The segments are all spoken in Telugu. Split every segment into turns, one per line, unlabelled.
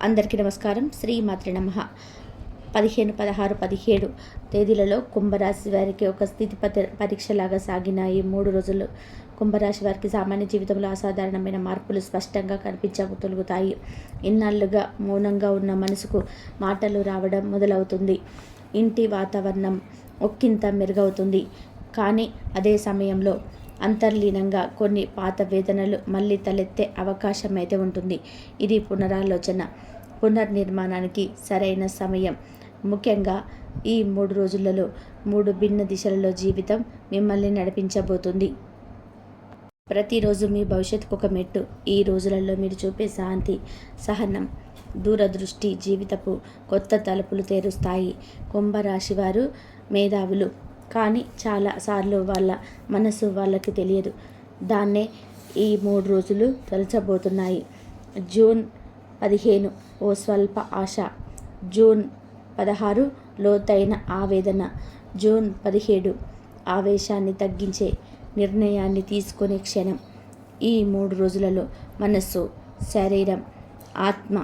అందరికీ నమస్కారం. శ్రీమాత్రే నమః. 15, 16, 17 తేదీలలో కుంభరాశి వారికి ఒక స్థితి పరీక్షలాగా సాగిన ఈ 3 రోజులు కుంభరాశి వారికి సామాన్య జీవితంలో అసాధారణమైన మార్పులు స్పష్టంగా కనిపించగలుగుతాయి. ఇన్నాళ్లుగా మౌనంగా ఉన్న మనసుకు మాటలు రావడం మొదలవుతుంది. ఇంటి వాతావరణం ఒక్కింత మెరుగవుతుంది. కానీ అదే సమయంలో అంతర్లీనంగా కొన్ని పాత వేదనలు మళ్ళీ తలెత్తే అవకాశం అయితే ఉంటుంది. ఇది పునరాలోచన, పునర్నిర్మాణానికి సరైన సమయం. ముఖ్యంగా ఈ 3 రోజులలో 3 భిన్న దిశలలో జీవితం మిమ్మల్ని నడిపించబోతుంది. ప్రతిరోజు మీ భవిష్యత్తుకు ఒక మెట్టు. ఈ రోజులలో మీరు చూపే శాంతి, సహనం, దూరదృష్టి జీవితపు కొత్త తలుపులు తెరుస్తాయి. కుంభరాశి వారు మేధావులు, కానీ చాలాసార్లు వాళ్ళ మనసు వాళ్ళకి తెలియదు. దాన్నే ఈ 3 రోజులు తలచబోతున్నాయి. జూన్ 15 ఓ స్వల్ప ఆశ, జూన్ 16 లోతైన ఆవేదన, జూన్ 17 ఆవేశాన్ని తగ్గించే నిర్ణయాన్ని తీసుకునే క్షణం. ఈ 3 రోజులలో మనస్సు, శరీరం, ఆత్మ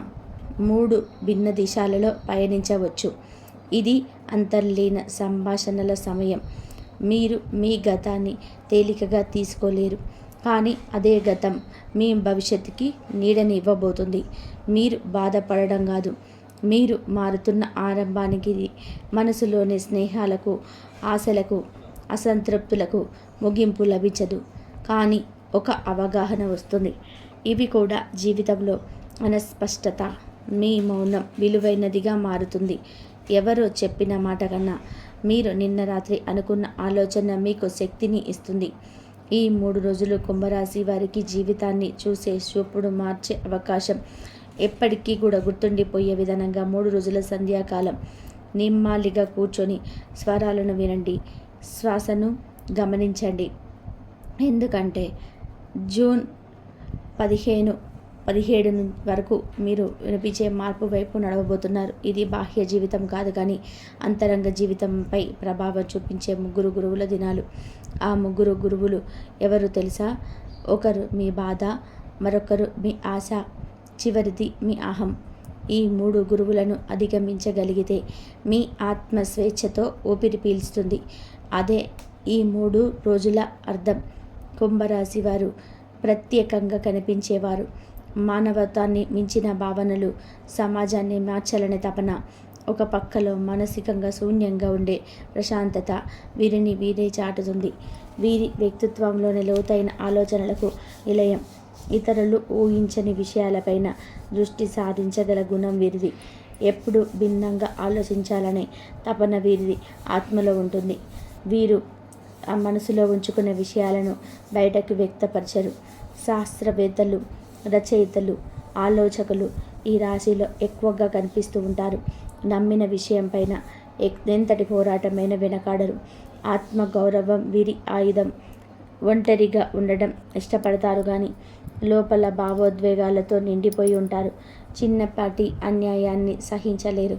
3 భిన్న దిశలలో పయనించవచ్చు. ఇది అంతర్లీన సంభాషణల సమయం. మీరు మీ గతాన్ని తేలికగా తీసుకోలేరు, కానీ అదే గతం మీ భవిష్యత్తుకి నీడని ఇవ్వబోతుంది. మీరు బాధపడడం కాదు, మీరు మారుతున్న ఆరంభానికి. మనసులోని స్నేహాలకు, ఆశలకు, అసంతృప్తులకు ముగింపు లభించదు, కానీ ఒక అవగాహన వస్తుంది. ఇవి కూడా జీవితంలో అస్పష్టత. మీ మౌనం విలువైనదిగా మారుతుంది. ఎవరో చెప్పిన మాట కన్నా మీరు నిన్న రాత్రి అనుకున్న ఆలోచన మీకు శక్తిని ఇస్తుంది. ఈ 3 రోజులు కుంభరాశి వారికి జీవితాన్ని చూసే చూపుడు మార్చే అవకాశం. ఎప్పటికీ కూడా గుర్తుండిపోయే విధంగా 3 రోజుల సంధ్యాకాలం నిమ్మాలిగా కూర్చొని స్వరాలను వినండి, శ్వాసను గమనించండి. ఎందుకంటే జూన్ 15, 17 వరకు మీరు వినిపించే మార్పు వైపు నడవబోతున్నారు. ఇది బాహ్య జీవితం కాదు, కానీ అంతరంగ జీవితంపై ప్రభావం చూపించే 3 గురువుల దినాలు. ఆ 3 గురువులు ఎవరు తెలుసా? ఒకరు మీ బాధ, మరొకరు మీ ఆశ, చివరిది మీ అహం. ఈ 3 గురువులను అధిగమించగలిగితే మీ ఆత్మ స్వేచ్ఛతో ఊపిరి పీల్చుతుంది. అదే ఈ 3 రోజుల అర్థం. కుంభరాశి వారు ప్రత్యేకంగా కనిపించేవారు. మానవతాన్ని మించిన భావనలు, సమాజాన్ని మార్చాలనే తపన, ఒక పక్కలో మానసికంగా శూన్యంగా ఉండే ప్రశాంతత వీరిని వీరే చాటుతుంది. వీరి వ్యక్తిత్వంలోని లోతైన ఆలోచనలకు నిలయం. ఇతరులు ఊహించని విషయాలపైన దృష్టి సారించగల గుణం వీరిది. ఎప్పుడు భిన్నంగా ఆలోచించాలనే తపన వీరిది ఆత్మలో ఉంటుంది. వీరు ఆ మనసులో ఉంచుకునే విషయాలను బయటకు వ్యక్తపరచరు. శాస్త్రవేత్తలు, రచయితలు, ఆలోచకులు ఈ రాశిలో ఎక్కువగా కనిపిస్తూ ఉంటారు. నమ్మిన విషయం పైన ఎంతటి పోరాటమైన వెనకాడరు. ఆత్మగౌరవం వీరి ఆయుధం. ఒంటరిగా ఉండడం ఇష్టపడతారు, కానీ లోపల భావోద్వేగాలతో నిండిపోయి ఉంటారు. చిన్నపాటి అన్యాయాన్ని సహించలేరు.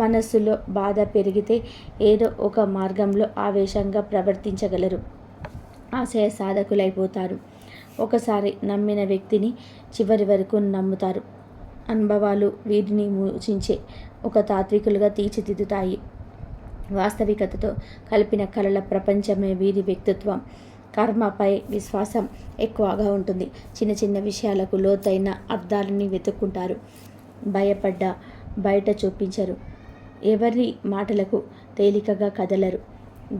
మనస్సులో బాధ పెరిగితే ఏదో ఒక మార్గంలో ఆవేశంగా ప్రవర్తించగలరు. ఆశయ సాధకులైపోతారు. ఒకసారి నమ్మిన వ్యక్తిని చివరి వరకు నమ్ముతారు. అనుభవాలు వీరిని మూచించే ఒక తాత్వికులుగా తీర్చిదిద్దుతాయి. వాస్తవికతతో కలిపిన కలల ప్రపంచమే వీరి వ్యక్తిత్వం. కర్మపై విశ్వాసం ఎక్కువగా ఉంటుంది. చిన్న చిన్న విషయాలకు లోతైన అర్థాలని వెతుక్కుంటారు. భయపడ్డా బయట చూపించరు. ఎవరి మాటలకు తేలికగా కదలరు.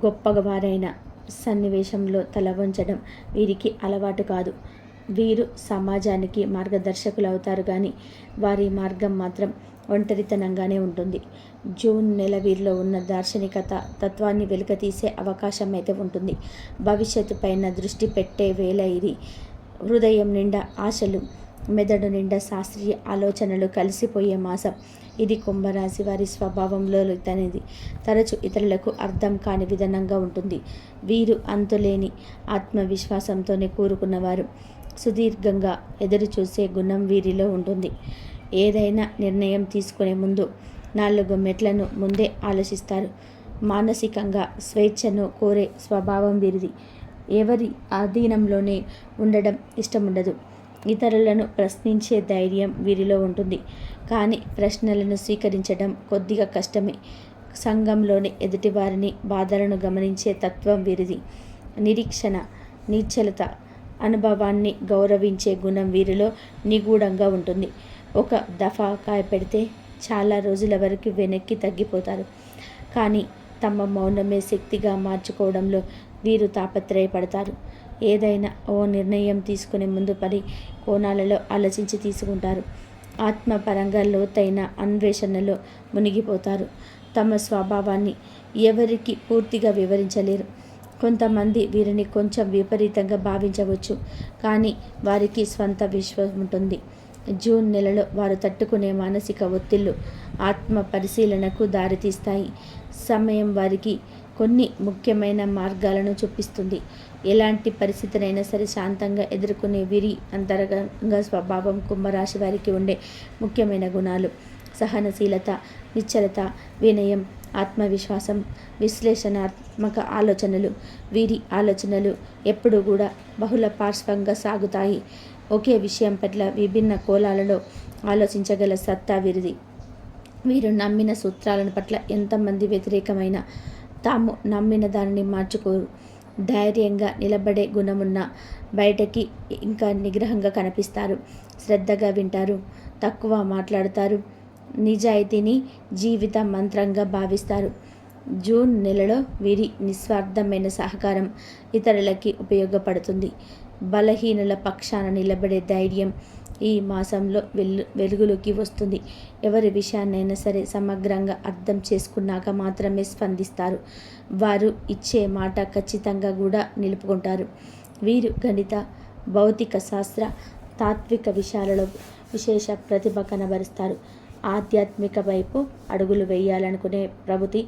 గొప్పవారైన సన్నివేశంలో తల వంచడం వీరికి అలవాటు కాదు. వీరు సమాజానికి మార్గదర్శకులు అవుతారు, కానీ వారి మార్గం మాత్రం ఒంటరితనంగానే ఉంటుంది. జూన్ నెల వీరిలో ఉన్న దార్శనికత తత్వాన్ని వెలికితీసే అవకాశం అయితే ఉంటుంది. భవిష్యత్తు పైన దృష్టి పెట్టే వేళ ఇది. హృదయం నిండా ఆశలు, మెదడు నిండా శాస్త్రీయ ఆలోచనలు కలిసిపోయే మాసం. ఇది కుంభరాశి వారి స్వభావంలో తనది. తరచు ఇతరులకు అర్థం కాని విధానంగా ఉంటుంది. వీరు అంతులేని ఆత్మవిశ్వాసంతోనే కూరుకున్నవారు. సుదీర్ఘంగా ఎదురు చూసే గుణం వీరిలో ఉంటుంది. ఏదైనా నిర్ణయం తీసుకునే ముందు 4 మెట్లను ముందే ఆలోచిస్తారు. మానసికంగా స్వేచ్ఛను కోరే స్వభావం వీరిది. ఎవరి అధీనంలోనే ఉండడం ఇష్టముండదు. ఇతరులను ప్రశ్నించే ధైర్యం వీరిలో ఉంటుంది. కానీ ప్రశ్నలను స్వీకరించడం కొద్దిగా కష్టమే. సంఘంలోని ఎదుటివారిని బాధలను గమనించే తత్వం వీరిది. నిరీక్షణ, నిశ్చలత, అనుభవాన్ని గౌరవించే గుణం వీరిలో నిగూఢంగా ఉంటుంది. ఒక దఫా కాయపెడితే చాలా రోజుల వరకు వెనక్కి తగ్గిపోతారు. కానీ తమ మౌనమే శక్తిగా మార్చుకోవడంలో వీరు తాపత్రయపడతారు. ఏదైనా ఓ నిర్ణయం తీసుకునే ముందు కోణాలలో ఆలోచించి తీసుకుంటారు. ఆత్మపరంగా లోతైన అన్వేషణలో మునిగిపోతారు. తమ స్వభావాన్ని ఎవరికి పూర్తిగా వివరించలేరు. కొంతమంది వీరిని కొంచెం విపరీతంగా భావించవచ్చు, కానీ వారికి స్వంత విశ్వం ఉంటుంది. జూన్ నెలలో వారు తట్టుకునే మానసిక ఒత్తిళ్లు ఆత్మ పరిశీలనకు దారితీస్తాయి. సమయం వారికి కొన్ని ముఖ్యమైన మార్గాలను చూపిస్తుంది. ఎలాంటి పరిస్థితినైనా సరే శాంతంగా ఎదుర్కొనే వీరి అంతరంగ స్వభావం కుంభరాశి వారికి ఉండే ముఖ్యమైన గుణాలు: సహనశీలత, నిశ్చలత, వినయం, ఆత్మవిశ్వాసం, విశ్లేషణాత్మక ఆలోచనలు. వీరి ఆలోచనలు ఎప్పుడూ కూడా బహుళ పార్శ్వంగా సాగుతాయి. ఒకే విషయం పట్ల విభిన్న కోణాలలో ఆలోచించగల సత్తా వీరిది. వీరు నమ్మిన సూత్రాలను పట్ల ఎంతమంది వ్యతిరేకమైన తాము నమ్మిన దానిని మార్చుకోరు. ధైర్యంగా నిలబడే గుణమున్న బయటకి ఇంకా నిగ్రహంగా కనిపిస్తారు. శ్రద్ధగా వింటారు, తక్కువ మాట్లాడతారు. నిజాయితీని జీవిత మంత్రంగా భావిస్తారు. జూన్ నెలలో వీరి నిస్వార్థమైన సహకారం ఇతరులకి ఉపయోగపడుతుంది. బలహీనుల పక్షాన నిలబడే ధైర్యం ఈ మాసంలో వెలుగులోకి వస్తుంది. ఎవరి విషయాన్నైనా సరే సమగ్రంగా అర్థం చేసుకున్నాక మాత్రమే స్పందిస్తారు. వారు ఇచ్చే మాట ఖచ్చితంగా కూడా నిలుపుకుంటారు. వీరు గణిత, భౌతిక శాస్త్ర, తాత్విక విషయాలలో విశేష ప్రతిభ కనబరుస్తారు. ఆధ్యాత్మిక వైపు అడుగులు వేయాలనుకునే ప్రవృత్తి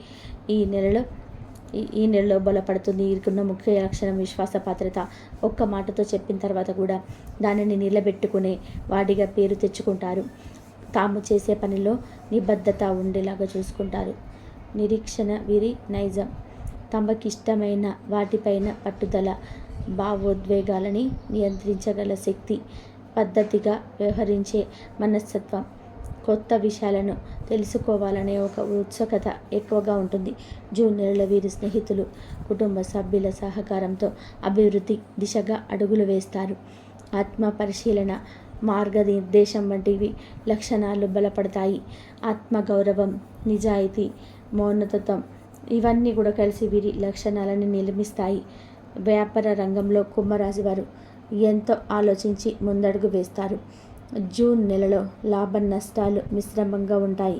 ఈ నెలలో బలపడుతుంది. వీరికున్న ముఖ్య లక్షణం విశ్వాసపాత్రత. ఒక్క మాటతో చెప్పిన తర్వాత కూడా దానిని నిలబెట్టుకునే వాడిగా పేరు తెచ్చుకుంటారు. తాము చేసే పనిలో నిబద్ధత ఉండేలాగా చూసుకుంటారు. నిరీక్షణ వీరి నైజం. తమకిష్టమైన వాటిపైన పట్టుదల, భావోద్వేగాలని నియంత్రించగల శక్తి, పద్ధతిగా వ్యవహరించే మనస్తత్వం, కొత్త విషయాలను తెలుసుకోవాలనే ఒక ఉత్సుకత ఎక్కువగా ఉంటుంది. జూన్ నెలలో వీరి స్నేహితులు, కుటుంబ సభ్యుల సహకారంతో అభివృద్ధి దిశగా అడుగులు వేస్తారు. ఆత్మ పరిశీలన, మార్గనిర్దేశం వంటివి లక్షణాలు బలపడతాయి. ఆత్మగౌరవం, నిజాయితీ, మౌనతత్వం ఇవన్నీ కూడా కలిసి వీరి లక్షణాలను నిర్మిస్తాయి. వ్యాపార రంగంలో కుంభరాశి వారు ఎంతో ఆలోచించి ముందడుగు వేస్తారు. జూన్ నెలలో లాభ నష్టాలు మిశ్రమంగా ఉంటాయి.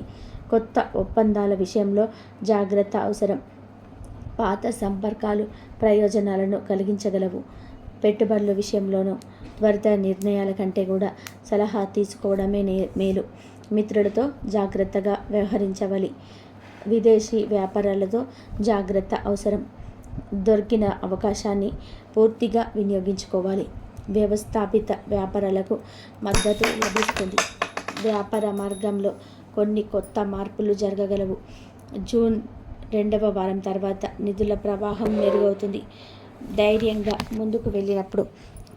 కొత్త ఒప్పందాల విషయంలో జాగ్రత్త అవసరం. పాత సంపర్కాలు ప్రయోజనాలను కలిగించగలవు. పెట్టుబడుల విషయంలోనూ త్వరిత నిర్ణయాల కంటే కూడా సలహా తీసుకోవడమే మేలు. మిత్రులతో జాగ్రత్తగా వ్యవహరించవాలి. విదేశీ వ్యాపారాలతో జాగ్రత్త అవసరం. దొరికిన అవకాశాన్ని పూర్తిగా వినియోగించుకోవాలి. వ్యవస్థాపిత వ్యాపారాలకు మద్దతు లభిస్తుంది. వ్యాపార మార్గంలో కొన్ని కొత్త మార్పులు జరగగలవు. జూన్ 2వ వారం తర్వాత నిధుల ప్రవాహం మెరుగవుతుంది. ధైర్యంగా ముందుకు వెళ్ళినప్పుడు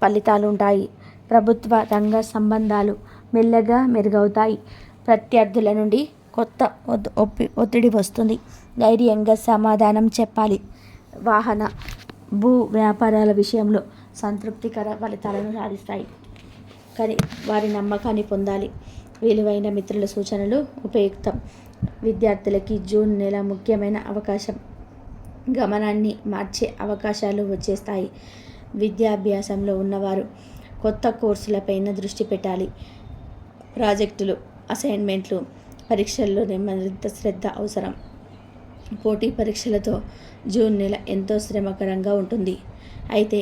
ఫలితాలు ఉంటాయి. ప్రభుత్వ రంగ సంబంధాలు మెల్లగా మెరుగవుతాయి. ప్రత్యర్థుల నుండి కొత్త ఒత్తిడి వస్తుంది. ధైర్యంగా సమాధానం చెప్పాలి. వాహన, భూ వ్యాపారాల విషయంలో సంతృప్తికర ఫలితాలను సాధిస్తాయి. కానీ వారి నమ్మకాన్ని పొందాలి. విలువైన మిత్రుల సూచనలు ఉపయుక్తం. విద్యార్థులకి జూన్ నెల ముఖ్యమైన అవకాశం. గమనాన్ని మార్చే అవకాశాలు వచ్చేస్తాయి. విద్యాభ్యాసంలో ఉన్నవారు కొత్త కోర్సులపైన దృష్టి పెట్టాలి. ప్రాజెక్టులు, అసైన్మెంట్లు, పరీక్షల్లోనే మరింత శ్రద్ధ అవసరం. పోటీ పరీక్షలతో జూన్ నెల ఎంతో శ్రమకరంగా ఉంటుంది. అయితే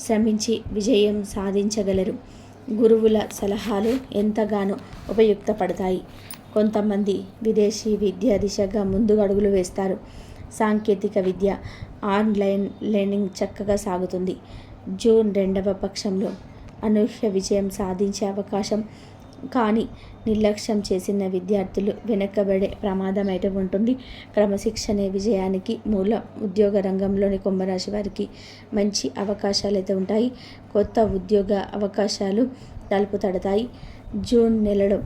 శ్రమించి విజయం సాధించగలరు. గురువుల సలహాలు ఎంతగానో ఉపయుక్తపడతాయి. కొంతమంది విదేశీ విద్య దిశగా ముందుకు అడుగులు వేస్తారు. సాంకేతిక విద్య, ఆన్లైన్ లెర్నింగ్ చక్కగా సాగుతుంది. జూన్ 2వ పక్షంలో అనూహ్య విజయం సాధించే అవకాశం. కానీ నిర్లక్ష్యం చేసిన విద్యార్థులు వెనకబడే ప్రమాదం అయితే ఉంటుంది. క్రమశిక్షణే విజయానికి మూలం. ఉద్యోగ రంగంలోని కుంభరాశి వారికి మంచి అవకాశాలు అయితే ఉంటాయి. కొత్త ఉద్యోగ అవకాశాలు తలుపు తడతాయి. జూన్ నెలలో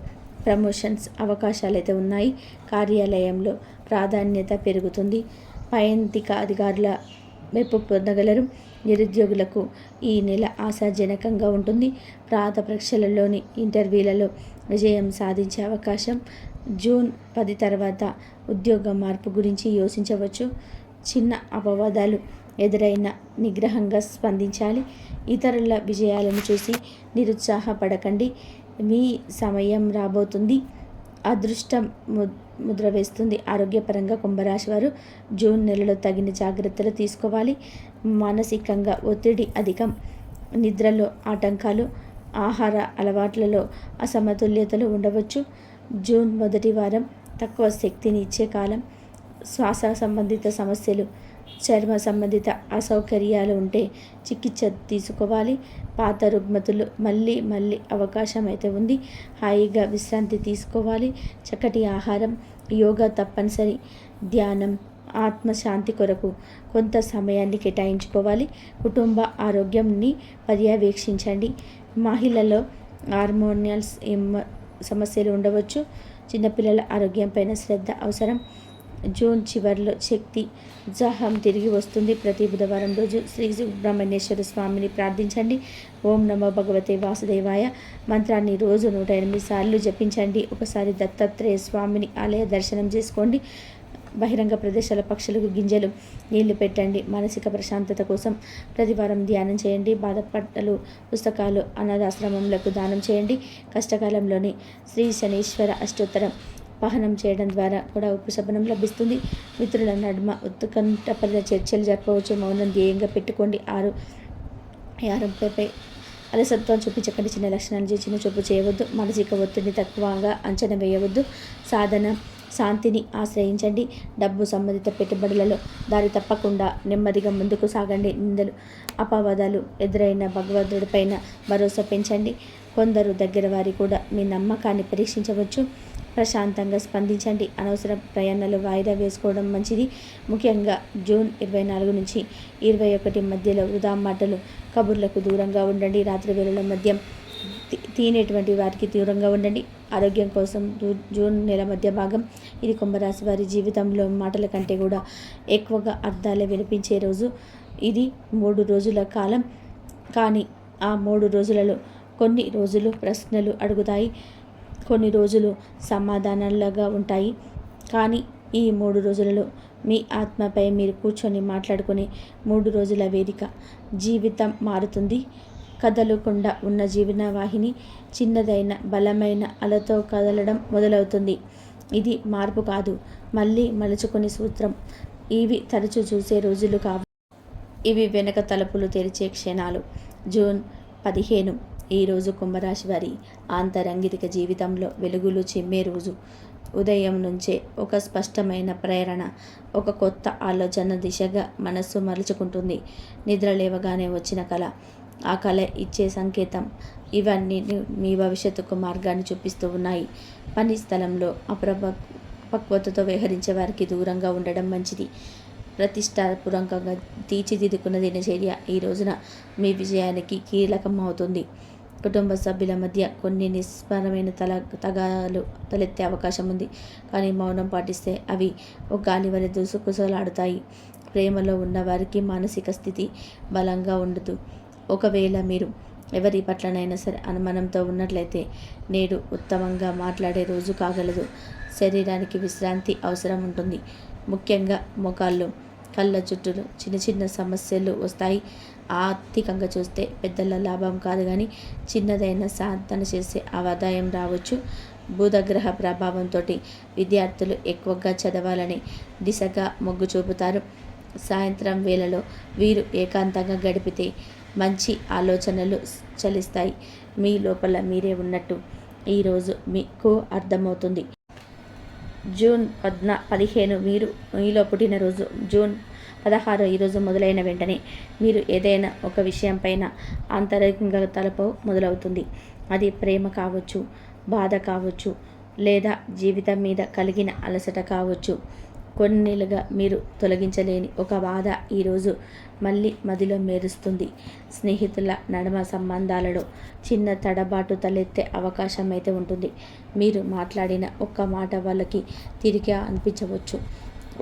ప్రమోషన్స్ అవకాశాలు అయితే ఉన్నాయి. కార్యాలయంలో ప్రాధాన్యత పెరుగుతుంది. పైంతిక అధికారుల మెప్పు పొందగలరు. నిరుద్యోగులకు ఈ నెల ఆశాజనకంగా ఉంటుంది. ప్రాంత పరీక్షలలోని ఇంటర్వ్యూలలో విజయం సాధించే అవకాశం. జూన్ 10 తర్వాత ఉద్యోగ మార్పు గురించి యోచించవచ్చు. చిన్న అపవాదాలు ఎదురైన నిగ్రహంగా స్పందించాలి. ఇతరుల విజయాలను చూసి నిరుత్సాహపడకండి. మీ సమయం రాబోతుంది. అదృష్టం ముద్ర వేస్తుంది. ఆరోగ్యపరంగా కుంభరాశి వారు జూన్ నెలలో తగిన జాగ్రత్తలు తీసుకోవాలి. మానసికంగా ఒత్తిడి అధికం. నిద్రలో ఆటంకాలు, ఆహార అలవాట్లలో అసమతుల్యతలు ఉండవచ్చు. జూన్ మొదటి వారం తక్కువ శక్తిని ఇచ్చే కాలం. శ్వాస సంబంధిత సమస్యలు, చర్మ సంబంధిత అసౌకర్యాలు ఉంటే చికిత్స తీసుకోవాలి. పాత రుగ్మతులు మళ్ళీ అవకాశం అయితే ఉంది. హాయిగా విశ్రాంతి తీసుకోవాలి. చక్కటి ఆహారం, యోగా తప్పనిసరి. ధ్యానం, ఆత్మశాంతి కొరకు కొంత సమయాన్ని కేటాయించుకోవాలి. కుటుంబ ఆరోగ్యంని పర్యవేక్షించండి. మహిళల్లో హార్మోనల్స్ సమస్యలు ఉండవచ్చు. చిన్నపిల్లల ఆరోగ్యంపైన శ్రద్ధ అవసరం. జూన్ చివరిలో శక్తి, ఉత్సాహం తిరిగి వస్తుంది. ప్రతి బుధవారం రోజు శ్రీ సుబ్రహ్మణ్యేశ్వర స్వామిని ప్రార్థించండి. ఓం నమో భగవతే వాసుదేవాయ మంత్రాన్ని రోజు 108 సార్లు జపించండి. ఒకసారి దత్తాత్రేయ స్వామిని ఆలయ దర్శనం చేసుకోండి. బహిరంగ ప్రదేశాల పక్షులకు గింజలు, నీళ్లు పెట్టండి. మానసిక ప్రశాంతత కోసం ప్రతివారం ధ్యానం చేయండి. బాధపడ్డలు పుస్తకాలు అనాథాశ్రమములకు దానం చేయండి. కష్టకాలంలోని శ్రీ శనీశ్వర అష్టోత్తరం పఠనం చేయడం ద్వారా కూడా ఉపశమనం లభిస్తుంది. మిత్రుల నడుమ ఉత్కంఠపర చర్చలు జరపవచ్చు. మౌనం ధ్యేయంగా పెట్టుకోండి. ఆరోగ్యంపై అలసత్వం చూపించకండి. చిన్న లక్షణాలు చిన్న చూపు చేయవద్దు. మానసిక ఒత్తిడిని తక్కువగా అంచనా వేయవద్దు. సాధన, శాంతిని ఆశ్రయించండి. డబ్బు సంబంధిత పెట్టుబడులలో దారి తప్పకుండా నెమ్మదిగా ముందుకు సాగండి. నిందలు, అపవాదాలు ఎదురైన భగవంతుడిపైన భరోసా పెంచండి. కొందరు దగ్గర వారి కూడా మీ నమ్మకాన్ని పరీక్షించవచ్చు. ప్రశాంతంగా స్పందించండి. అనవసర ప్రయాణాలు వాయిదా వేసుకోవడం మంచిది. ముఖ్యంగా జూన్ 24 నుంచి 21 మధ్యలో వృధా మాటలు, కబుర్లకు దూరంగా ఉండండి. రాత్రి వేళల మద్యం తినేటువంటి వారికి దూరంగా ఉండండి. ఆరోగ్యం కోసం జూన్ నెల మధ్య భాగం ఇది కుంభరాశి వారి జీవితంలో మాటల కంటే కూడా ఎక్కువగా అర్థాలే వినిపించే రోజు. ఇది 3 రోజుల కాలం. కానీ ఆ 3 రోజులలో కొన్ని రోజులు ప్రశ్నలు అడుగుతాయి, కొన్ని రోజులు సమాధానాలుగా ఉంటాయి. కానీ ఈ 3 రోజులలో మీ ఆత్మపై మీరు కూర్చొని మాట్లాడుకునే 3 రోజుల వేదిక. జీవితం మారుతుంది. కదలకుండా ఉన్న జీవన వాహిని చిన్నదైన బలమైన అలతో కదలడం మొదలవుతుంది. ఇది మార్పు కాదు, మళ్ళీ మలుచుకునే సూత్రం. ఇవి తరచూ చూసే రోజులు కావు. ఇవి వెనక తలుపులు తెరిచే క్షణాలు. జూన్ 15 ఈరోజు కుంభరాశి వారి ఆంతరంగిక జీవితంలో వెలుగులు చిమ్మే రోజు. ఉదయం నుంచే ఒక స్పష్టమైన ప్రేరణ, ఒక కొత్త ఆలోచన దిశగా మనస్సు మలుచుకుంటుంది. నిద్ర లేవగానే వచ్చిన కళ, ఆ కళ ఇచ్చే సంకేతం, ఇవన్నీ మీ భవిష్యత్తుకు మార్గాన్ని చూపిస్తూ ఉన్నాయి. పని స్థలంలో పక్వతతో వ్యవహరించే వారికి దూరంగా ఉండడం మంచిది. ప్రతిష్టాపూర్వకంగా తీర్చిదిద్దుకున్న దినచర్య ఈ రోజున మీ విజయానికి కీలకం అవుతుంది. కుటుంబ సభ్యుల మధ్య కొన్ని నిస్పరమైన తగాదాలు తలెత్తే అవకాశం ఉంది. కానీ మౌనం పాటిస్తే అవి ఒక గాలి వలె దూసుకుసలాడుతాయి. ప్రేమలో ఉన్నవారికి మానసిక స్థితి బలంగా ఉండదు. ఒకవేళ మీరు ఎవరి పట్లనైనా సరే అనుమానంతో ఉన్నట్లయితే నేడు ఉత్తమంగా మాట్లాడే రోజు కాగలదు. శరీరానికి విశ్రాంతి అవసరం ఉంటుంది. ముఖ్యంగా మోకాళ్ళు, కళ్ళ చుట్టూలు చిన్న చిన్న సమస్యలు వస్తాయి. ఆర్థికంగా చూస్తే పెద్దల లాభం కాదు, కానీ చిన్నదైన సాధన చేసే ఆదాయం రావచ్చు. బుధగ్రహ ప్రభావంతో విద్యార్థులు ఎక్కువగా చదవాలని దిశగా మొగ్గు చూపుతారు. సాయంత్రం వేళలో వీరు ఏకాంతంగా గడిపితే మంచి ఆలోచనలు చలిస్తాయి. మీ లోపల మీరే ఉన్నట్టు ఈరోజు మీకు అర్థమవుతుంది. జూన్ 15 మీలో పుట్టినరోజు. జూన్ 16 ఈరోజు మొదలైన వెంటనే మీరు ఏదైనా ఒక విషయం పైన ఆంతరికంగా తలపు మొదలవుతుంది. అది ప్రేమ కావచ్చు, బాధ కావచ్చు, లేదా జీవితం మీద కలిగిన అలసట కావచ్చు. కొన్నేళ్ళుగా మీరు తొలగించలేని ఒక బాధ ఈరోజు మళ్ళీ మదిలో మెరుస్తుంది. స్నేహితుల నడుమ సంబంధాలలో చిన్న తడబాటు తలెత్తే అవకాశం అయితే ఉంటుంది. మీరు మాట్లాడిన ఒక్క మాట వాళ్ళకి తిరిగి అనిపించవచ్చు.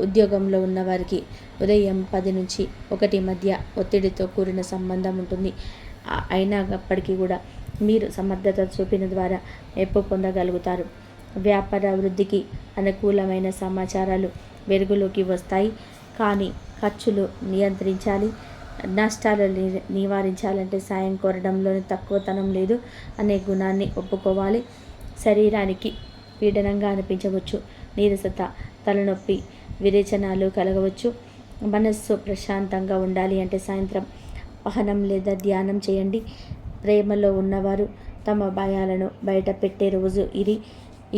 ఉద్యోగంలో ఉన్నవారికి ఉదయం 10 నుంచి 1 మధ్య ఒత్తిడితో కూడిన సంబంధం ఉంటుంది. అయినప్పటికీ కూడా మీరు సమర్థత చూపిన ద్వారా మెప్పు పొందగలుగుతారు. వ్యాపార వృద్ధికి అనుకూలమైన సమాచారాలు వెలుగులోకి వస్తాయి. కానీ ఖర్చులు నియంత్రించాలి. నష్టాలు నివారించాలంటే సాయం కోరడంలోని తక్కువతనం లేదు అనే గుణాన్ని ఒప్పుకోవాలి. శరీరానికి పీడనంగా అనిపించవచ్చు. నీరసత, తలనొప్పి, విరేచనాలు కలగవచ్చు. మనస్సు ప్రశాంతంగా ఉండాలి అంటే సాయంత్రం పహనం లేదా ధ్యానం చేయండి. ప్రేమలో ఉన్నవారు తమ భయాలను బయట పెట్టే రోజు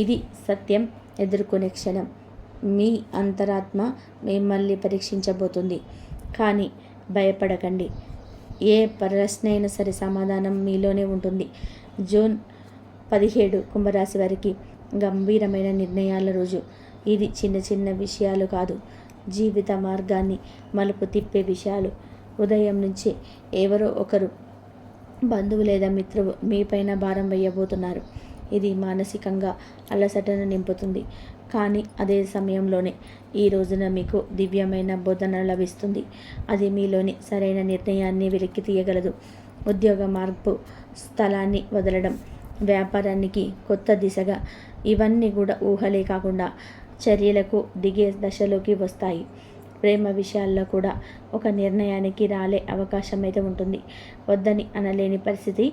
ఇది సత్యం ఎదుర్కొనే క్షణం. మీ అంతరాత్మ మిమ్మల్ని పరీక్షించబోతుంది. కానీ భయపడకండి. ఏ ప్రశ్న అయినా సరే సమాధానం మీలోనే ఉంటుంది. జూన్ 17 కుంభరాశి వారికి గంభీరమైన నిర్ణయాల రోజు. ఇది చిన్న చిన్న విషయాలు కాదు, జీవిత మార్గాన్ని మలుపు తిప్పే విషయాలు. ఉదయం నుంచి ఎవరో ఒకరు బంధువు లేదా మిత్రువు మీపైన భారం వేయబోతున్నారు. ఇది మానసికంగా అలసటను నింపుతుంది. కానీ అదే సమయంలోనే ఈ రోజున మీకు దివ్యమైన బోధన లభిస్తుంది. అది మీలోని సరైన నిర్ణయాన్ని వెలికి తీయగలదు. ఉద్యోగ మార్పు, స్థలాన్ని వదలడం, వ్యాపారానికి కొత్త దిశగా, ఇవన్నీ కూడా ఊహలే కాకుండా చర్యలకు దిగే దశలోకి వస్తాయి. ప్రేమ విషయాల్లో కూడా ఒక నిర్ణయానికి రాలే అవకాశం అయితే ఉంటుంది. వద్దని అనలేని పరిస్థితి,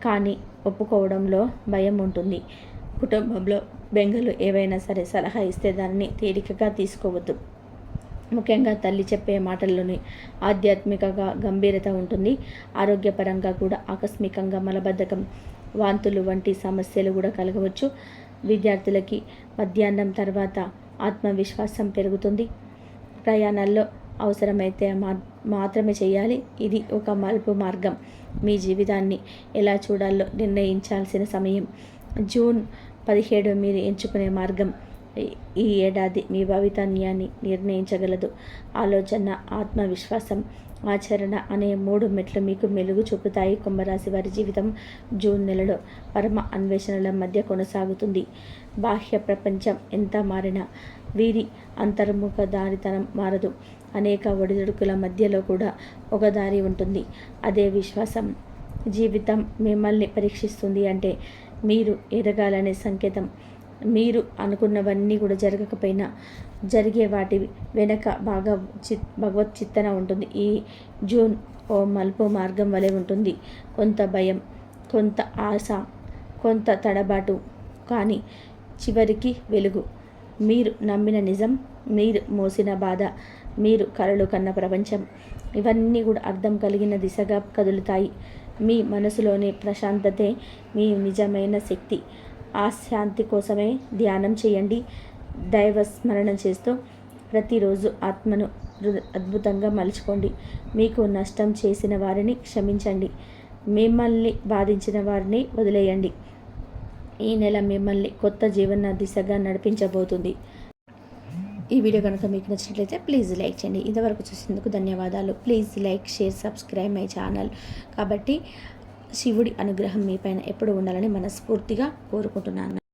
కానీ ఒప్పుకోవడంలో భయం ఉంటుంది. కుటుంబంలో బెంగలు ఏవైనా సరే సలహా ఇస్తే దానిని తేలికగా తీసుకోవద్దు. ముఖ్యంగా తల్లి చెప్పే మాటల్లోని ఆధ్యాత్మికగా గంభీరత ఉంటుంది. ఆరోగ్యపరంగా కూడా ఆకస్మికంగా మలబద్ధకం, వాంతులు వంటి సమస్యలు కూడా కలగవచ్చు. విద్యార్థులకి మధ్యాహ్నం తర్వాత ఆత్మవిశ్వాసం పెరుగుతుంది. ప్రయాణాల్లో అవసరమైతే మాత్రమే చేయాలి. ఇది ఒక మలుపు మార్గం. మీ జీవితాన్ని ఎలా చూడాలో నిర్ణయించాల్సిన సమయం. జూన్ 17 మీరు ఎంచుకునే మార్గం ఈ ఏడాది మీ భవితవ్యాన్ని నిర్ణయించగలదు. ఆలోచన, ఆత్మవిశ్వాసం, ఆచరణ అనే 3 మెట్లు మీకు మెలుగు చూపుతాయి. కుంభరాశి వారి జీవితం జూన్ నెలలో పరమ అన్వేషణల మధ్య కొనసాగుతుంది. బాహ్య ప్రపంచం ఎంత మారినా వీరి అంతర్ముఖ దారితనం మారదు. అనేక ఒడిదుడుకుల మధ్యలో కూడా ఒక దారి ఉంటుంది. అదే విశ్వాసం. జీవితం మిమ్మల్ని పరీక్షిస్తుంది అంటే మీరు ఎదగాలనే సంకేతం. మీరు అనుకున్నవన్నీ కూడా జరగకపోయినా జరిగే వాటి వెనక భగవత్ చిత్తన ఉంటుంది. ఈ జూన్ ఓ మలుపు మార్గం వలె ఉంటుంది. కొంత భయం, కొంత ఆశ, కొంత తడబాటు, కానీ చివరికి వెలుగు. మీరు నమ్మిన నిజం, మీరు మోసిన బాధ, మీరు కలలు కన్న ప్రపంచం, ఇవన్నీ కూడా అర్థం కలిగిన దిశగా కదులుతాయి. మీ మనసులోని ప్రశాంతతే మీ నిజమైన శక్తి. ఆ శాంతి కోసమే ధ్యానం చేయండి. దైవ స్మరణ చేస్తూ ప్రతిరోజు ఆత్మను అద్భుతంగా మలుచుకోండి. మీకు నష్టం చేసిన వారిని క్షమించండి. మిమ్మల్ని బాధించిన వారిని వదిలేయండి. ఈ నెల మిమ్మల్ని కొత్త జీవన దిశగా నడిపించబోతుంది. ఈ వీడియో కనుక మీకు నచ్చినట్లయితే ప్లీజ్ లైక్ చేయండి. ఇంతవరకు చూసేందుకు ధన్యవాదాలు. Please like, share, subscribe my channel. కాబట్టి శివుడి అనుగ్రహం మీపైన ఎప్పుడు ఉండాలని మనస్ఫూర్తిగా కోరుకుంటున్నాను.